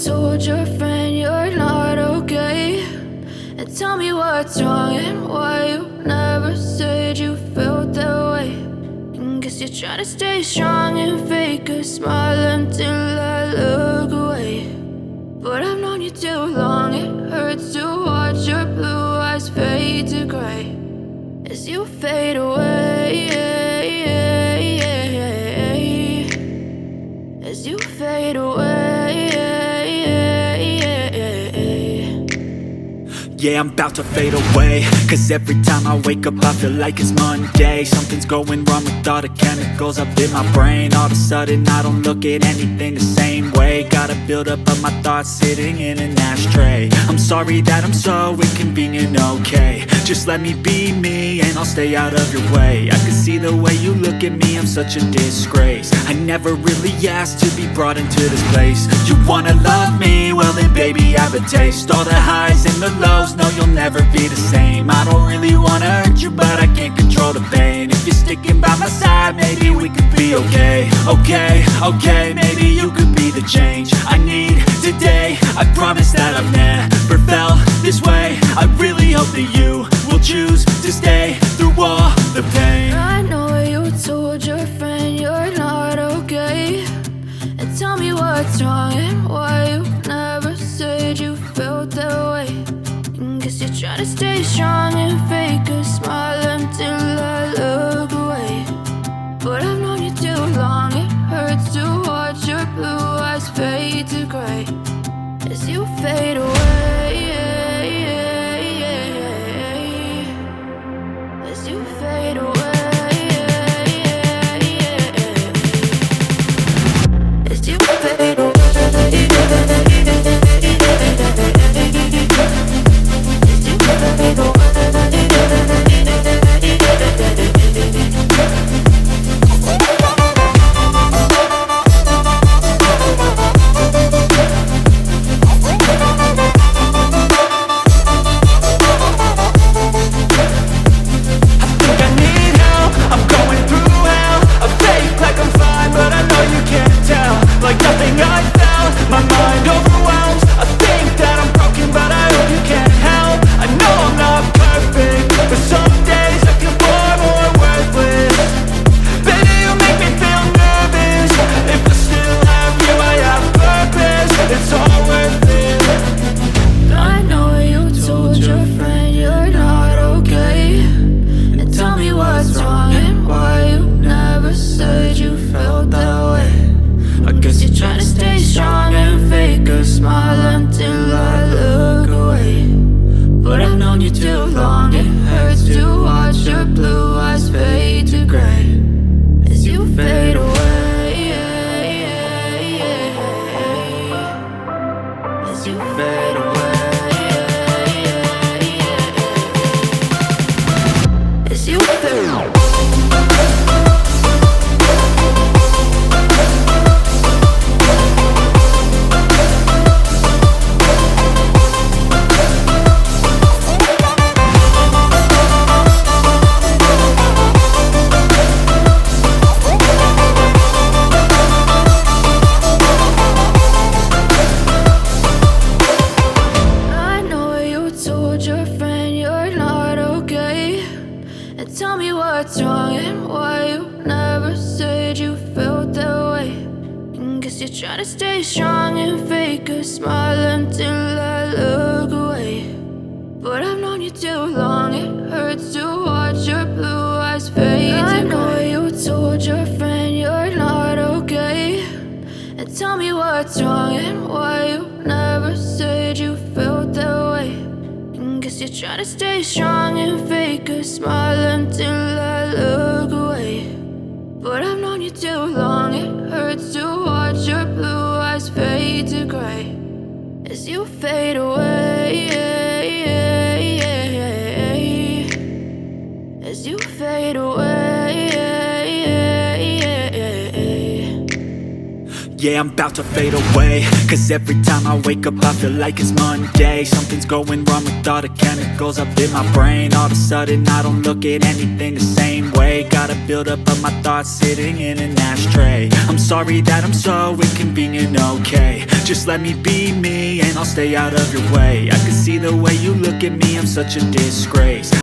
told your friend you're not okay, and tell me what's wrong and why you never said you felt that way. And guess you're trying to stay strong and fake a smile until I look away. But I've known you too long, it hurts to watch your blue eyes fade to gray as you fade away, as you fade away. Yeah, I'm about to fade away, cause every time I wake up I feel like it's Monday. Something's going wrong with all the chemicals up in my brain. All of a sudden I don't look at anything the same way. Gotta build up of my thoughts sitting in an ashtray. I'm sorry that I'm so inconvenient, okay. Just let me be me and I'll stay out of your way. I can see the way you look at me, I'm such a disgrace. I never really asked to be brought into this place. You wanna love me? Well then baby I have a taste. All the highs and the lows, no you'll never be the same. I don't really wanna hurt you but I can't control the pain. If you're sticking by my side maybe we could be okay. Okay, maybe you could be the change I need today. I promise that I've never felt this way. I really hope that you will choose to stay through all the pain. I know you told your friend you're not okay, and tell me what's wrong and why you never said you felt that way. And guess you're trying to stay strong and fake a smile until I look away. But I've known you too long, it hurts to watch your blue eyes fade to gray as you fade away, as you fade away, as you fade away. Tell me what's wrong and why you never said you felt that way. And guess you're trying to stay strong and fake a smile until I look away. But I've known you too long, it hurts to watch your blue eyes fade. I know you told your friend you're not okay, and tell me what's wrong and why you never said you felt that way. Guess you're trying to stay strong and fake a smile until I look away. But I've known you too long, it hurts to watch your blue eyes fade to gray as you fade away, as you fade away. Yeah, I'm about to fade away, cause every time I wake up I feel like it's Monday. Something's going wrong with all the chemicals up in my brain. All of a sudden I don't look at anything the same way. Gotta build up of my thoughts sitting in an ashtray. I'm sorry that I'm so inconvenient, okay. Just let me be me and I'll stay out of your way. I can see the way you look at me, I'm such a disgrace.